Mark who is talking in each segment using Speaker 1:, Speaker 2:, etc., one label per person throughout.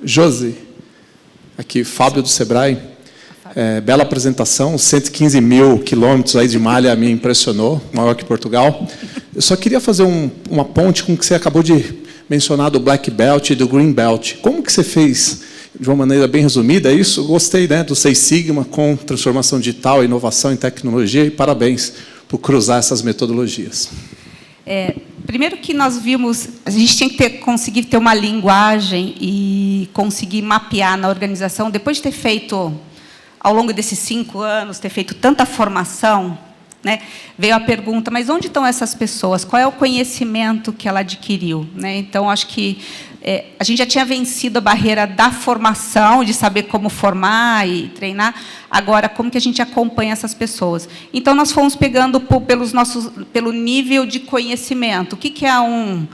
Speaker 1: Josi, aqui, Fábio do Sebrae. Bela apresentação, 115 mil quilômetros aí de malha me impressionou, maior que Portugal. Eu só queria fazer uma ponte com o que você acabou de mencionar do Black Belt e do Green Belt. Como que você fez, de uma maneira bem resumida, isso? Gostei, né, do Seis Sigma com transformação digital, inovação em tecnologia, e parabéns por cruzar essas metodologias.
Speaker 2: Primeiro que nós vimos, a gente tinha que conseguir ter uma linguagem e conseguir mapear na organização, depois de ter feito, ao longo desses 5 anos, ter feito tanta formação, né, veio a pergunta, mas onde estão essas pessoas? Qual é o conhecimento que ela adquiriu? Né? Então, acho que a gente já tinha vencido a barreira da formação, de saber como formar e treinar. Agora, como que a gente acompanha essas pessoas? Então, nós fomos pegando pelo nível de conhecimento. O que é um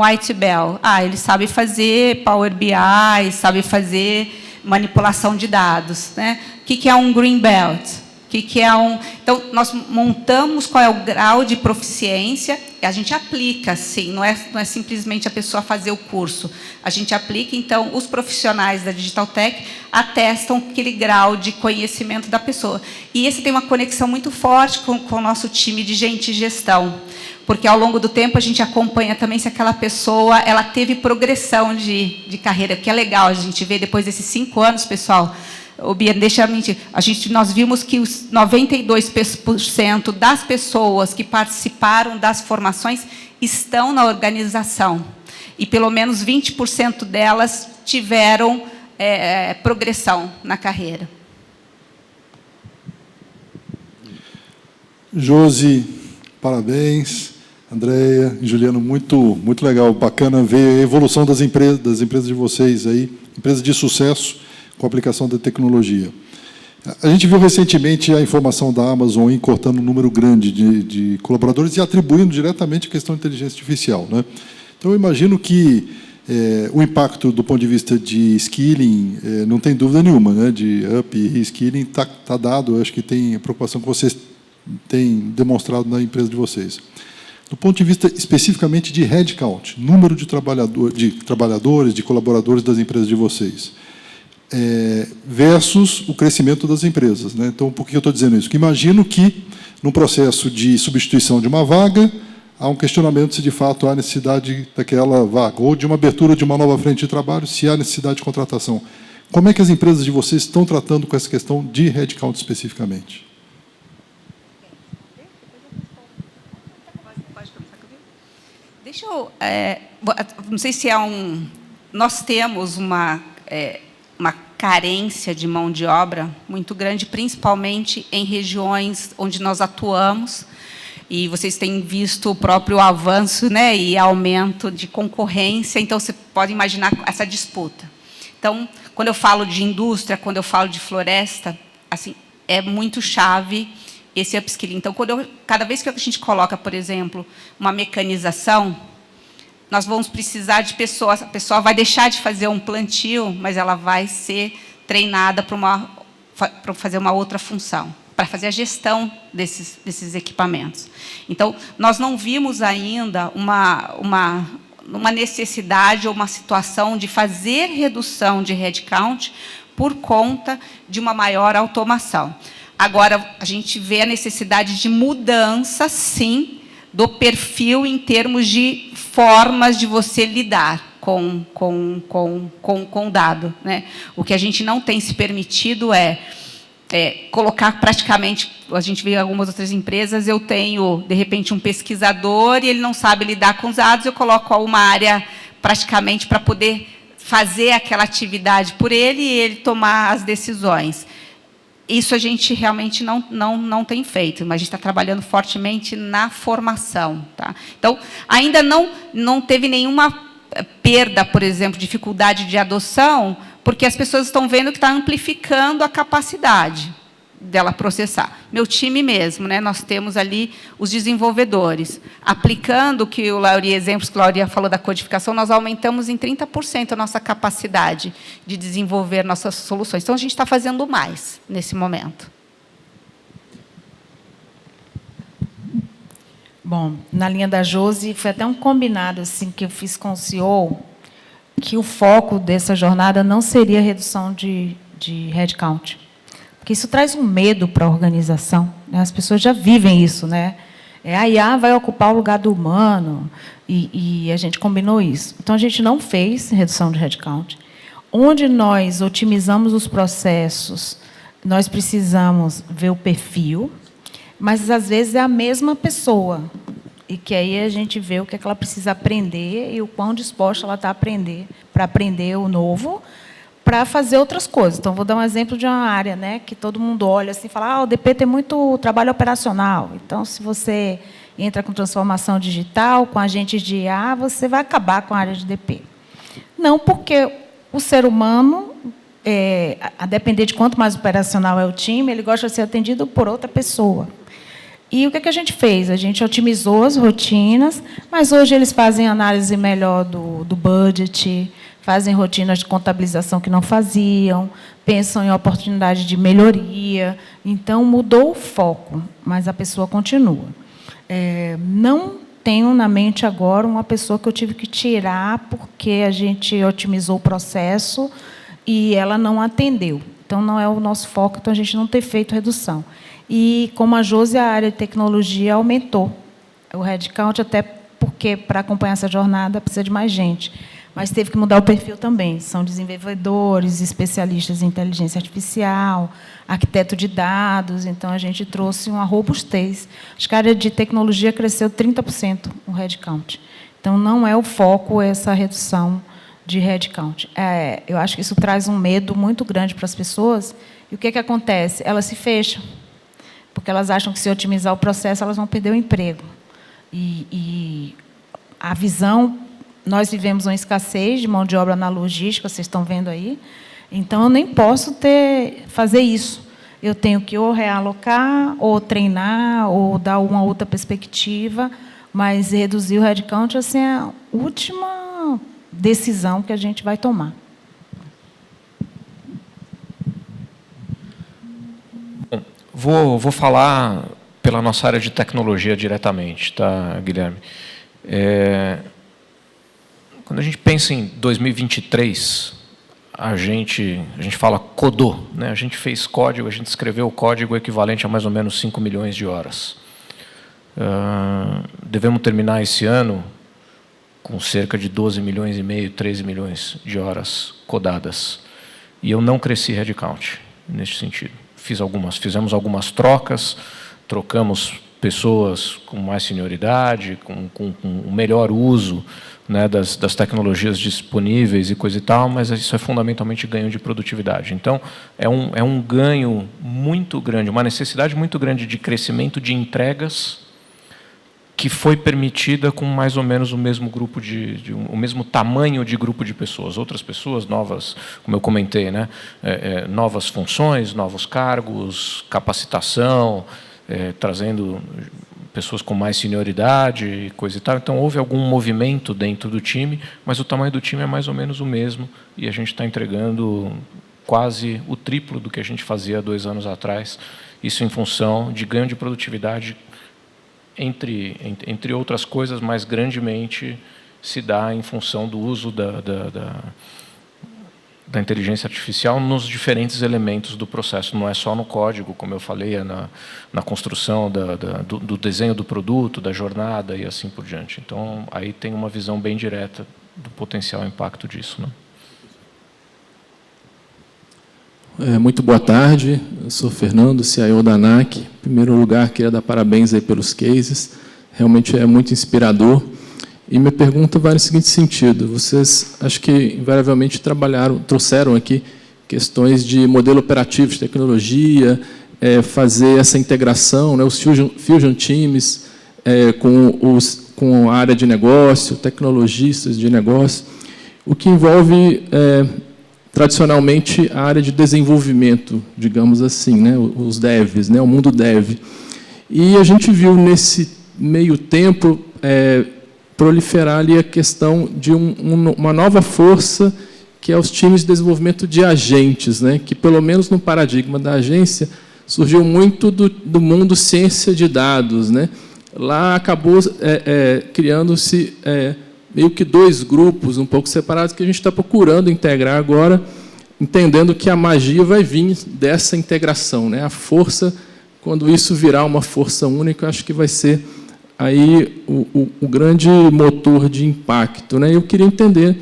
Speaker 2: White Belt? Ele sabe fazer Power BI, sabe fazer manipulação de dados. Né? O que é um Green Belt? Então, nós montamos qual é o grau de proficiência, e a gente aplica, sim, não é simplesmente a pessoa fazer o curso. A gente aplica, então, os profissionais da Digital Tech atestam aquele grau de conhecimento da pessoa. E esse tem uma conexão muito forte com o nosso time de gente e gestão, porque, ao longo do tempo, a gente acompanha também se aquela pessoa ela teve progressão de carreira, que é legal a gente ver, depois desses 5 anos, pessoal. Bia, deixa eu mentir. Nós vimos que os 92% das pessoas que participaram das formações estão na organização. E pelo menos 20% delas tiveram progressão na carreira.
Speaker 3: Josi, parabéns. Andréia e Juliano, muito legal, bacana ver a evolução das empresas de vocês aí, empresas de sucesso, com a aplicação da tecnologia. A gente viu recentemente a informação da Amazon cortando um número grande de colaboradores e atribuindo diretamente a questão de inteligência artificial. Né? Então, eu imagino que o impacto do ponto de vista de skilling, não tem dúvida nenhuma, né? De up e reskilling está dado, eu acho que tem a preocupação que vocês têm demonstrado na empresa de vocês. Do ponto de vista especificamente de headcount, número de trabalhadores, de colaboradores das empresas de vocês, versus o crescimento das empresas. Né? Então, por que eu estou dizendo isso? Porque imagino que, num processo de substituição de uma vaga, há um questionamento se, de fato, há necessidade daquela vaga, ou de uma abertura de uma nova frente de trabalho, se há necessidade de contratação. Como é que as empresas de vocês estão tratando com essa questão de headcount especificamente?
Speaker 2: Deixa eu... não sei se nós temos uma carência de mão de obra muito grande, principalmente em regiões onde nós atuamos, e vocês têm visto o próprio avanço, né, e aumento de concorrência, então você pode imaginar essa disputa. Então, quando eu falo de indústria, quando eu falo de floresta, assim, é muito chave esse upskilling. Então, cada vez que a gente coloca, por exemplo, uma mecanização, nós vamos precisar de pessoas, a pessoa vai deixar de fazer um plantio, mas ela vai ser treinada para fazer uma outra função, para fazer a gestão desses equipamentos. Então, nós não vimos ainda uma necessidade ou uma situação de fazer redução de headcount por conta de uma maior automação. Agora, a gente vê a necessidade de mudança, sim, do perfil em termos de formas de você lidar com o dado. Né? O que a gente não tem se permitido é colocar praticamente, a gente vê em algumas outras empresas, eu tenho, de repente, um pesquisador e ele não sabe lidar com os dados, eu coloco uma área praticamente para poder fazer aquela atividade por ele e ele tomar as decisões. Isso a gente realmente não tem feito, mas a gente está trabalhando fortemente na formação. Tá? Então, ainda não teve nenhuma perda, por exemplo, dificuldade de adoção, porque as pessoas estão vendo que está amplificando a capacidade dela processar. Meu time mesmo, né, nós temos ali os desenvolvedores. Aplicando que o Lauri, exemplos que o Lauri falou da codificação, nós aumentamos em 30% a nossa capacidade de desenvolver nossas soluções. Então, a gente está fazendo mais nesse momento.
Speaker 4: Bom, na linha da Josi, foi até um combinado assim, que eu fiz com o CEO, que o foco dessa jornada não seria a redução de headcount. Porque isso traz um medo para a organização, né? As pessoas já vivem isso, né? A IA vai ocupar o lugar do humano, e a gente combinou isso. Então, a gente não fez redução de headcount. Onde nós otimizamos os processos, nós precisamos ver o perfil, mas, às vezes, é a mesma pessoa, e que aí a gente vê o que ela precisa aprender e o quão disposta ela está a aprender, para aprender o novo, para fazer outras coisas. Então, vou dar um exemplo de uma área, né, que todo mundo olha assim e fala, o DP tem muito trabalho operacional. Então, se você entra com transformação digital, com agentes de IA, você vai acabar com a área de DP. Não, porque o ser humano, a depender de quanto mais operacional é o time, ele gosta de ser atendido por outra pessoa. E o que a gente fez? A gente otimizou as rotinas, mas hoje eles fazem análise melhor do budget, fazem rotinas de contabilização que não faziam, pensam em oportunidade de melhoria. Então, mudou o foco, mas a pessoa continua. Não tenho na mente agora uma pessoa que eu tive que tirar porque a gente otimizou o processo e ela não atendeu. Então, não é o nosso foco, então a gente não tem feito redução. E, como a Josi, a área de tecnologia aumentou o headcount, até porque, para acompanhar essa jornada, precisa de mais gente. Mas teve que mudar o perfil também. São desenvolvedores, especialistas em inteligência artificial, arquiteto de dados. Então, a gente trouxe uma robustez. Acho que a área de tecnologia cresceu 30% o headcount. Então, não é o foco essa redução de headcount. Eu acho que isso traz um medo muito grande para as pessoas. E o que acontece? Elas se fecham, porque elas acham que, se otimizar o processo, elas vão perder o emprego. E a visão... Nós vivemos uma escassez de mão de obra na logística, vocês estão vendo aí. Então, eu nem posso fazer isso. Eu tenho que ou realocar, ou treinar, ou dar uma outra perspectiva, mas reduzir o headcount assim, é a última decisão que a gente vai tomar.
Speaker 5: Bom, vou falar pela nossa área de tecnologia diretamente, tá, Guilherme? Quando a gente pensa em 2023, a gente fala codou, né? A gente fez código, a gente escreveu código equivalente a mais ou menos 5 milhões de horas. Devemos terminar esse ano com cerca de 12 milhões e meio, 13 milhões de horas codadas. E eu não cresci headcount nesse sentido. Fizemos algumas trocas, trocamos pessoas com mais senioridade, com um melhor uso, né, das tecnologias disponíveis e coisa e tal, mas isso é fundamentalmente ganho de produtividade. Então, é um ganho muito grande, uma necessidade muito grande de crescimento de entregas que foi permitida com mais ou menos o mesmo grupo o mesmo tamanho de grupo de pessoas. Outras pessoas novas, como eu comentei, né, novas funções, novos cargos, capacitação, trazendo pessoas com mais senioridade e coisa e tal. Então, houve algum movimento dentro do time, mas o tamanho do time é mais ou menos o mesmo, e a gente está entregando quase o triplo do que a gente fazia 2 anos atrás, isso em função de ganho de produtividade, entre outras coisas, mas grandemente se dá em função do uso da inteligência artificial nos diferentes elementos do processo. Não é só no código, como eu falei, é na construção do desenho do produto, da jornada e assim por diante. Então, aí tem uma visão bem direta do potencial impacto disso, né?
Speaker 1: Muito boa tarde, eu sou Fernando, CIO da ANAC. Em primeiro lugar, queria dar parabéns aí pelos cases, realmente é muito inspirador. E minha pergunta vai no seguinte sentido: vocês, acho que invariavelmente trouxeram aqui questões de modelo operativo, de tecnologia, fazer essa integração, né, os Fusion Teams, com a área de negócio, tecnologistas de negócio, o que envolve, tradicionalmente, a área de desenvolvimento, digamos assim, né, os devs, né, o mundo dev. E a gente viu, nesse meio tempo, proliferar ali a questão de uma nova força, que é os times de desenvolvimento de agentes, né, que, pelo menos no paradigma da agência, surgiu muito do mundo ciência de dados, né. Lá acabou criando-se
Speaker 6: meio que dois grupos um pouco separados que a gente está procurando integrar agora, entendendo que a magia vai vir dessa integração, né? A força, quando isso virar uma força única, acho que vai ser aí o grande motor de impacto, né? Eu queria entender,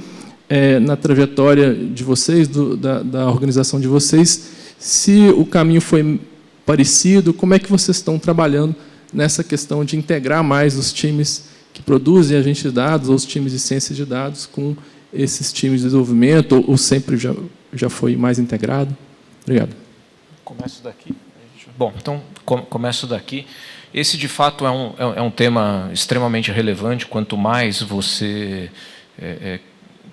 Speaker 6: na trajetória de vocês, da organização de vocês, se o caminho foi parecido, como é que vocês estão trabalhando nessa questão de integrar mais os times que produzem agentes de dados, ou os times de ciência de dados, com esses times de desenvolvimento, ou sempre já foi mais integrado? Obrigado.
Speaker 5: Começo daqui. Bom, então, começo daqui. Esse, de fato, é um tema extremamente relevante. Quanto mais você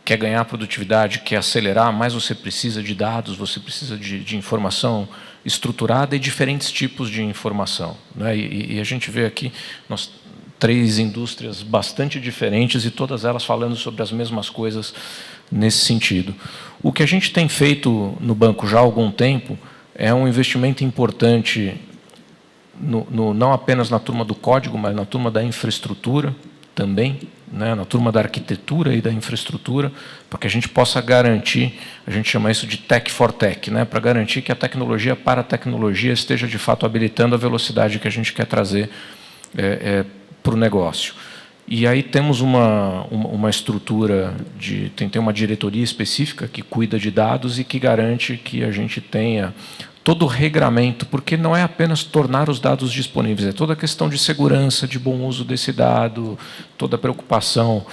Speaker 5: quer ganhar produtividade, quer acelerar, mais você precisa de dados, você precisa de informação estruturada e diferentes tipos de informação, né? E a gente vê aqui nós 3 indústrias bastante diferentes e todas elas falando sobre as mesmas coisas nesse sentido. O que a gente tem feito no banco já há algum tempo é um investimento importante não apenas na turma do código, mas na turma da infraestrutura também, né, na turma da arquitetura e da infraestrutura, para que a gente possa garantir, a gente chama isso de tech for tech, né, para garantir que a tecnologia para a tecnologia esteja, de fato, habilitando a velocidade que a gente quer trazer para o negócio. E aí temos uma estrutura, tem uma diretoria específica que cuida de dados e que garante que a gente tenha todo o regramento, porque não é apenas tornar os dados disponíveis, é toda a questão de segurança, de bom uso desse dado, toda a preocupação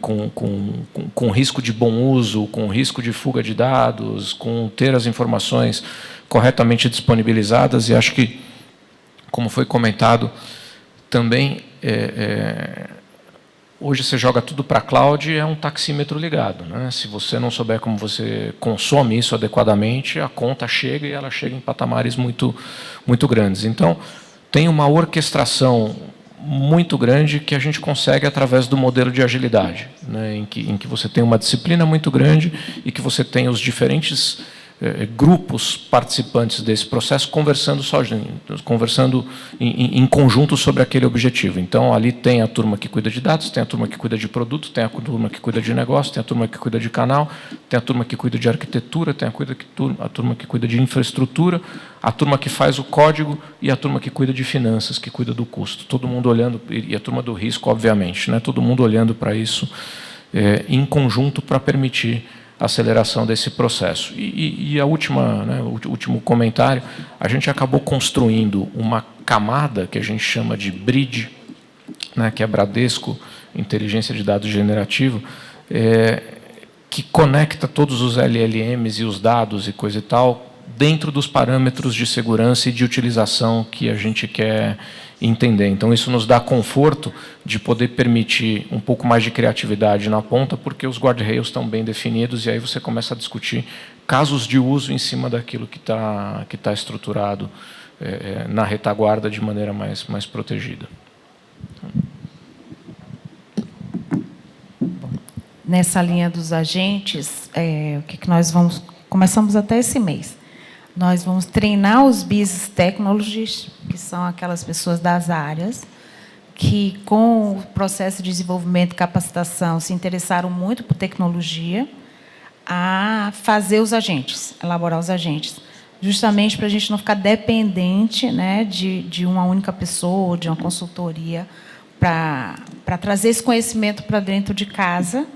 Speaker 5: com risco de bom uso, com risco de fuga de dados, com ter as informações corretamente disponibilizadas. E acho que, como foi comentado, também hoje você joga tudo para a cloud e é um taxímetro ligado, né? Se você não souber como você consome isso adequadamente, a conta chega e ela chega em patamares muito grandes. Então, tem uma orquestração muito grande que a gente consegue através do modelo de agilidade, né? em que você tem uma disciplina muito grande e que você tem os diferentes grupos participantes desse processo conversando em conjunto sobre aquele objetivo. Então, ali tem a turma que cuida de dados, tem a turma que cuida de produto, tem a turma que cuida de negócio, tem a turma que cuida de canal, tem a turma que cuida de arquitetura, tem a turma que cuida de infraestrutura, a turma que faz o código e a turma que cuida de finanças, que cuida do custo. Todo mundo olhando, e a turma do risco, obviamente, né? Todo mundo olhando para isso em conjunto para permitir a aceleração desse processo. E a última, né, o último comentário, a gente acabou construindo uma camada que a gente chama de bridge, né, que é Bradesco Inteligência de Dados Generativo, que conecta todos os LLMs e os dados e coisa e tal dentro dos parâmetros de segurança e de utilização que a gente quer entender. Então, isso nos dá conforto de poder permitir um pouco mais de criatividade na ponta, porque os guardrails estão bem definidos e aí você começa a discutir casos de uso em cima daquilo que tá estruturado na retaguarda de maneira mais protegida.
Speaker 4: Nessa linha dos agentes, o que nós começamos até esse mês. Nós vamos treinar os Business Technologists, que são aquelas pessoas das áreas, que, com o processo de desenvolvimento e capacitação, se interessaram muito por tecnologia, a fazer os agentes, elaborar os agentes, justamente para a gente não ficar dependente, né, de uma única pessoa, ou de uma consultoria, para trazer esse conhecimento para dentro de casa.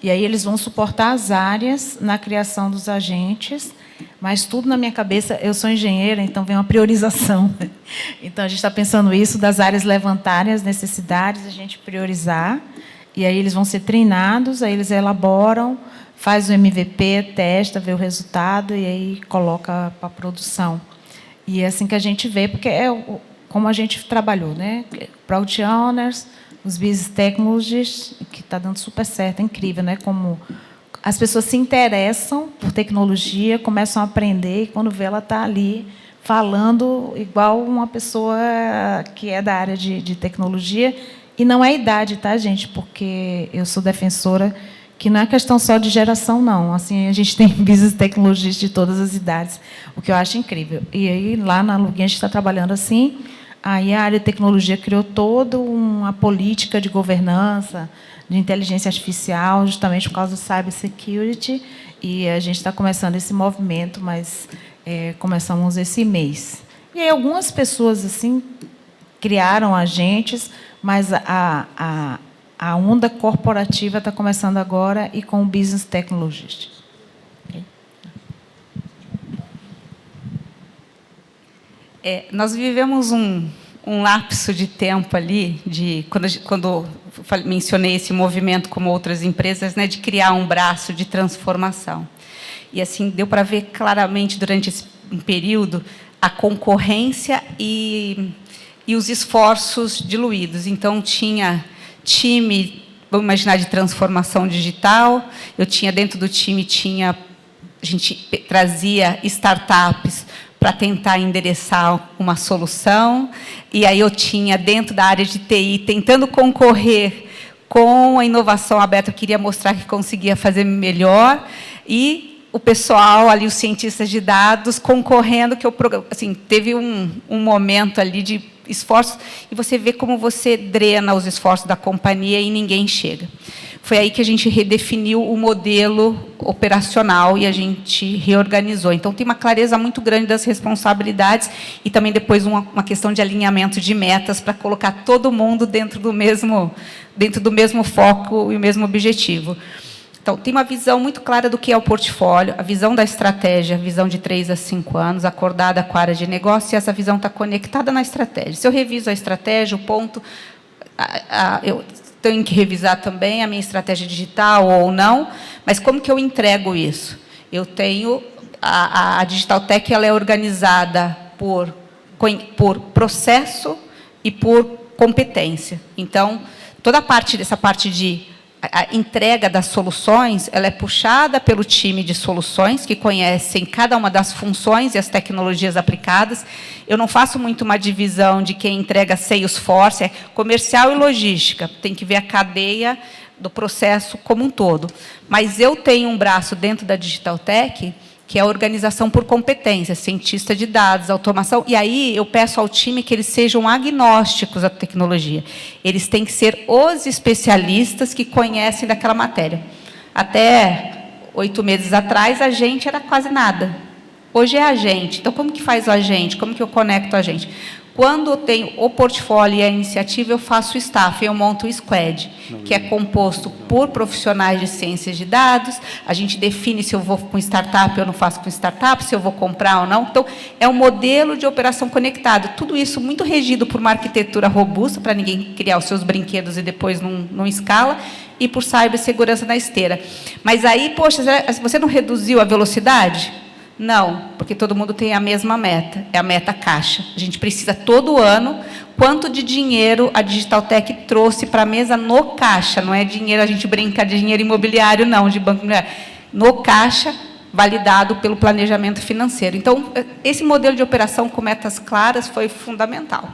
Speaker 4: E aí eles vão suportar as áreas na criação dos agentes, mas tudo na minha cabeça, eu sou engenheira, então vem uma priorização. Então, a gente está pensando isso, das áreas levantarem as necessidades, a gente priorizar, e aí eles vão ser treinados, aí eles elaboram, faz o MVP, testa, vê o resultado, e aí coloca para a produção. E é assim que a gente vê, porque é como a gente trabalhou, né? Product Owners, os Business Technologists, que está dando super certo, é incrível, né? Como as pessoas se interessam por tecnologia, começam a aprender, e quando vê, ela está ali falando igual uma pessoa que é da área de tecnologia. E não é idade, tá, gente? Porque eu sou defensora que não é questão só de geração, não. Assim, a gente tem business technologists de todas as idades, o que eu acho incrível. E aí, lá na Lugin, a gente está trabalhando assim. aí a área de tecnologia criou toda uma política de governança, de inteligência artificial, justamente por causa do cybersecurity, e a gente está começando esse movimento, mas começamos esse mês. E aí algumas pessoas assim criaram agentes, mas a onda corporativa está começando agora e com o Business Technologist.
Speaker 2: Nós vivemos um lapso de tempo ali, quando mencionei esse movimento, como outras empresas, né, de criar um braço de transformação. E assim deu para ver claramente durante esse período a concorrência e os esforços diluídos. Então tinha time, vamos imaginar, de transformação digital. Eu tinha dentro do time a gente trazia startups para tentar endereçar uma solução, e aí eu tinha, dentro da área de TI, tentando concorrer com a inovação aberta, eu queria mostrar que conseguia fazer melhor, e o pessoal ali, os cientistas de dados, concorrendo, que eu, assim, teve um momento ali de esforços, e você vê como você drena os esforços da companhia e ninguém chega. Foi aí que a gente redefiniu o modelo operacional e a gente reorganizou. Então, tem uma clareza muito grande das responsabilidades e também depois uma questão de alinhamento de metas para colocar todo mundo dentro do mesmo foco e o mesmo objetivo. Então, tem uma visão muito clara do que é o portfólio, a visão da estratégia, a visão de 3 a 5 anos, acordada com a área de negócio, e essa visão está conectada na estratégia. Se eu reviso a estratégia, o ponto... eu tenho que revisar também a minha estratégia digital ou não, mas como que eu entrego isso? Eu tenho... A Digital Tech ela é organizada por processo e por competência. Então, toda essa parte de... A entrega das soluções, ela é puxada pelo time de soluções, que conhecem cada uma das funções e as tecnologias aplicadas. Eu não faço muito uma divisão de quem entrega Salesforce, é comercial e logística, tem que ver a cadeia do processo como um todo. Mas eu tenho um braço dentro da Digital Tech, que é a organização por competência, cientista de dados, automação, e aí eu peço ao time que eles sejam agnósticos à tecnologia. Eles têm que ser os especialistas que conhecem daquela matéria. Até 8 meses atrás, a gente era quase nada. Hoje é a gente. Então, como que faz o agente? Como que eu conecto a gente? Quando eu tenho o portfólio e a iniciativa, eu faço o staff, eu monto o squad, que é composto por profissionais de ciências de dados, a gente define se eu vou com startup ou não faço com startup, se eu vou comprar ou não. Então, é um modelo de operação conectado. Tudo isso muito regido por uma arquitetura robusta, para ninguém criar os seus brinquedos e depois não escala, e por cibersegurança na esteira. Mas aí, poxa, você não reduziu a velocidade? Não, porque todo mundo tem a mesma meta, é a meta caixa. A gente precisa, todo ano, quanto de dinheiro a Digital Tech trouxe para a mesa no caixa. Não é dinheiro, a gente brinca de dinheiro imobiliário, não, de banco imobiliário. No caixa, validado pelo planejamento financeiro. Então, esse modelo de operação com metas claras foi fundamental.